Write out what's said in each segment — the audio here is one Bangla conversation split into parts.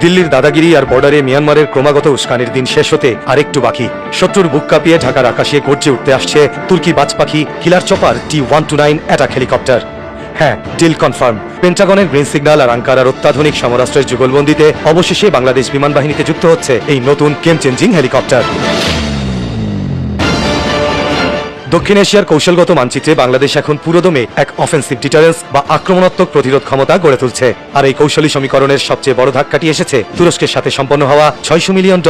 দিল্লির দাদাগিরি আর বর্ডারে মিয়ানমারের ক্রমাগত উস্কানির দিন শেষ হতে আরেকটু বাকি। শত্রুর বুক কাঁপিয়ে ঢাকার আকাশে গর্জে উঠতে আসছে তুর্কি বাজপাখি কিলার চপার T-129 অ্যাটাক হেলিকপ্টার। হ্যাঁ, ডিল কনফার্ম। পেন্টাগনের গ্রিন সিগন্যাল আর আঙ্কারার অত্যাধুনিক সমরাস্ত্রের যুগলবন্দিতে অবশেষে বাংলাদেশ বিমান বাহিনীতে যুক্ত হচ্ছে এই নতুন গেম চেঞ্জিং হেলিকপ্টার। দক্ষিণ এশিয়ার কৌশলগত মানচিত্রে বাংলাদেশ এখন পুরোদমে এক অফেন্সিভ ডিটারেন্স বা আক্রমণাত্মক প্রতিরোধ ক্ষমতা গড়ে তুলছে। আর এই কৌশলী সমীকরণের সবচেয়ে বড় ধাক্কাটি এসেছে তুরস্কের সাথে সম্পন্ন হওয়া $600 মিলিয়ন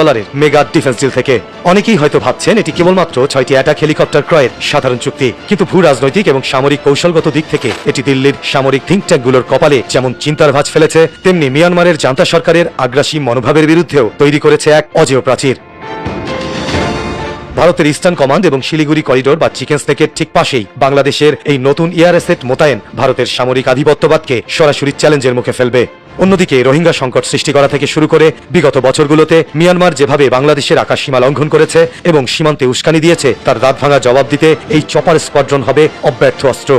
মেগা ডিফেন্স ডিল থেকে। অনেকেই হয়তো ভাবছেন এটি কেবলমাত্র 6টি অ্যাটাক হেলিকপ্টার ক্রয়ের সাধারণ চুক্তি, কিন্তু ভূ রাজনৈতিক এবং সামরিক কৌশলগত দিক থেকে এটি দিল্লির সামরিক থিঙ্ক ট্যাঙ্কগুলোর কপালে যেমন চিন্তার ভাঁজ ফেলেছে, তেমনি মিয়ানমারের জান্তা সরকারের আগ্রাসী মনোভাবের বিরুদ্ধেও তৈরি করেছে এক অজেয় প্রাচীর। ভারতের ইস্টার্ন কমান্ড এবং শিলিগুড়ি করিডোর বা চিকেন স্নেকের ঠিক পাশেই বাংলাদেশের এই নতুন এয়ার অ্যাসেট মোতায়েন ভারতের সামরিক আধিপত্যবাদকে সরাসরি চ্যালেঞ্জের মুখে ফেলবে। অন্যদিকে রোহিঙ্গা সংকট সৃষ্টি করা থেকে শুরু করে বিগত বছরগুলোতে মিয়ানমার যেভাবে বাংলাদেশের আকাশসীমা লঙ্ঘন করেছে এবং সীমান্তে উস্কানি দিয়েছে, তার দাঁতভাঙা জবাব দিতে এই চপার স্কোয়াড্রন হবে অব্যর্থ অস্ত্র।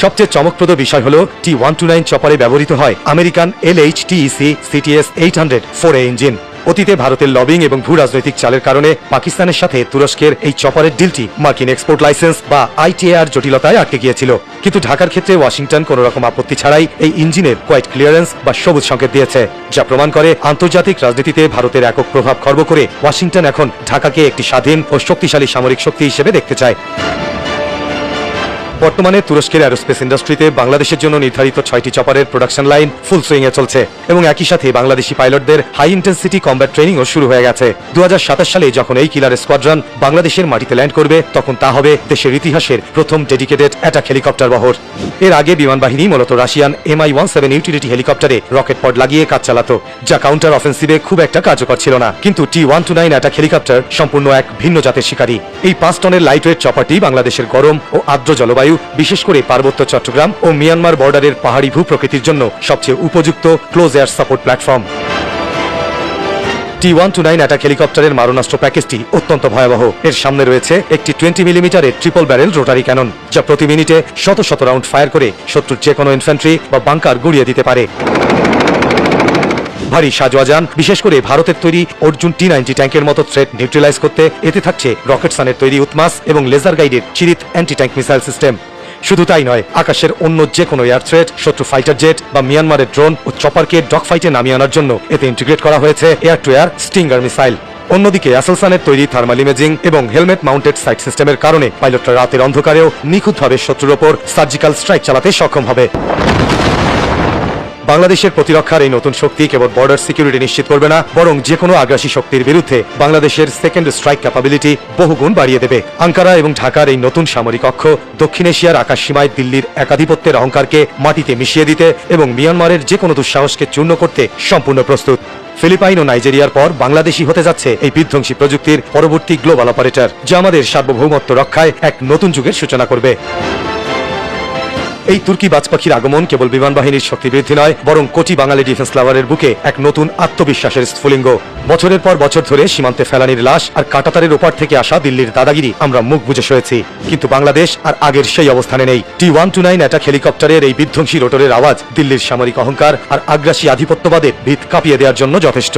সবচেয়ে চমকপ্রদ বিষয় হল T-129 চপারে ব্যবহৃত হয় American LHTEC CTS 800 4A engine. অতীতে ভারতের লবিং এবং ভূ রাজনৈতিক চালের কারণে পাকিস্তানের সাথে তুরস্কের এই চপারের ডিলটি মার্কিন এক্সপোর্ট লাইসেন্স বা ITAR জটিলতায় আটকে গিয়েছিল। কিন্তু ঢাকার ক্ষেত্রে ওয়াশিংটন কোনো রকম আপত্তি ছাড়াই এই ইঞ্জিনের কোয়াইট ক্লিয়ারেন্স বা সবুজ সংকেত দিয়েছে, যা প্রমাণ করে আন্তর্জাতিক রাজনীতিতে ভারতের একক প্রভাব খর্ব করে ওয়াশিংটন এখন ঢাকাকে একটি স্বাধীন ও শক্তিশালী সামরিক শক্তি হিসেবে দেখতে চায়। বর্তমানে তুরস্কের অ্যারোস্পেস ইন্ডাস্ট্রিতে বাংলাদেশের জন্য নির্ধারিত 6টি চপারের প্রোডাকশন লাইন ফুল সুইংয়ে চলছে এবং একই সাথে বাংলাদেশি পাইলটদের হাই ইন্টেন্সিটি কমব্যাট ট্রেনিংও শুরু হয়ে গেছে। 2027 সালে যখন এই কিলার স্কোয়াড্রন বাংলাদেশের মাটিতে ল্যান্ড করবে, তখন তা হবে দেশের ইতিহাসের প্রথম ডেডিকেটেড অ্যাটাক হেলিকপ্টার বহর। এর আগে বিমান বাহিনী মূলত রাশিয়ান MI-17 ইউটিলিটি হেলিকপ্টারে রকেট পড লাগিয়ে কাজ চালাতো, যা কাউন্টার অফেন্সিভে খুব একটা কার্যকর ছিল না। কিন্তু T-129 অ্যাটাক হেলিকপ্টার সম্পূর্ণ এক ভিন্ন জাতের শিকারী। এই 5 টনের লাইটওয়েট চপারটি বাংলাদেশের গরম ও আর্দ্র জলবায়ু, বিশেষ করে পার্বত্য চট্টগ্রাম ও মিয়ানমার বর্ডারের পাহাড়ি ভূ প্রকৃতির জন্য সবচেয়ে উপযুক্ত close air support platform. T-129 attack হেলিকপ্টারের মারণাস্ত্র প্যাকেজটি অত্যন্ত ভয়াবহ। এর সামনে রয়েছে একটি 20 মিলিমিটারের ট্রিপল ব্যারেল রোটারি ক্যানন, যা প্রতি মিনিটে শত শত রাউন্ড ফায়ার করে শত্রুর যে কোনো ইনফ্যান্ট্রি বা বাংকার গুড়িয়ে দিতে পারে। ভারী সাজোয়াজান, বিশেষ করে ভারতের তৈরি অর্জুন T-90 ট্যাঙ্কের মতো থ্রেট নিউট্রালাইজ করতে এতে থাকছে রকেটসানের তৈরি উৎমাস এবং লেজার গাইডেড চিরিত অ্যান্টি ট্যাঙ্ক মিসাইল সিস্টেম। শুধু তাই নয়, আকাশের অন্য যে কোনো এয়ার থ্রেট, শত্রু ফাইটার জেট বা মিয়ানমারের ড্রোন ও চপারকে ডগ ফাইটে নামিয়ে আনার জন্য এতে ইন্টিগ্রেট করা হয়েছে air two air Stinger missile. অন্যদিকে অ্যাসেলসানের তৈরি থার্মাল ইমেজিং এবং হেলমেট মাউন্টেড সাইট সিস্টেমের কারণে পাইলটরা রাতের অন্ধকারেও নিখুঁতভাবে শত্রুর ওপর সার্জিক্যাল স্ট্রাইক চালাতে সক্ষম হবে। বাংলাদেশের প্রতিরক্ষার এই নতুন শক্তি কেবল বর্ডার সিকিউরিটি নিশ্চিত করবে না, বরং যে কোনো আগ্রাসী শক্তির বিরুদ্ধে বাংলাদেশের সেকেন্ড স্ট্রাইক ক্যাপাবিলিটি বহুগুণ বাড়িয়ে দেবে। আঙ্কারা এবং ঢাকার এই নতুন সামরিক অক্ষ দক্ষিণ এশিয়ার আকাশসীমায় দিল্লির একাধিপত্যের অহংকারকে মাটিতে মিশিয়ে দিতে এবং মিয়ানমারের যে কোনো দুঃসাহসকে চূর্ণ করতে সম্পূর্ণ প্রস্তুত। ফিলিপাইন ও নাইজেরিয়ার পর বাংলাদেশই হতে যাচ্ছে এই বিধ্বংসী প্রযুক্তির পরবর্তী গ্লোবাল অপারেটর, যা আমাদের সার্বভৌমত্ব রক্ষায় এক নতুন যুগের সূচনা করবে। এই তুর্কি বাজপাখির আগমন কেবল বিমান বাহিনীর শক্তি বৃদ্ধি নয়, বরং কোটি বাঙালি ডিফেন্স লাভারের বুকে এক নতুন আত্মবিশ্বাসের স্ফুলিঙ্গ। বছরের পর বছর ধরে সীমান্তে ফেলানির লাশ আর কাঁটাতারের ওপার থেকে আসা দিল্লির দাদাগিরি আমরা মুখ বুজে সয়েছি, কিন্তু বাংলাদেশ আর আগের সেই অবস্থানে নেই। T-129 অ্যাটাক হেলিকপ্টারের এই বিধ্বংসী রোটরের আওয়াজ দিল্লির সামরিক অহংকার আর আগ্রাসী আধিপত্যবাদের ভিত কাঁপিয়ে দেওয়ার জন্য যথেষ্ট।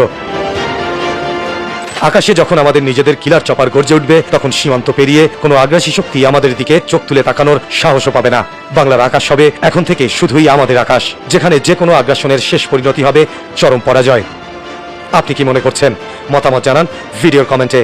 আকাশে যখন আমাদের নিজেদের কিলার চপার গর্জে উঠবে, তখন সীমান্ত পেরিয়ে কোনো আগ্রাসী শক্তি আমাদের দিকে চোখ তুলে তাকানোর সাহসও পাবে না। বাংলার আকাশ হবে এখন থেকে শুধুই আমাদের আকাশ, যেখানে যে কোনো আগ্রাসনের শেষ পরিণতি হবে চরম পরাজয়। আপনি কি মনে করছেন? মতামত জানান ভিডিওর কমেন্টে।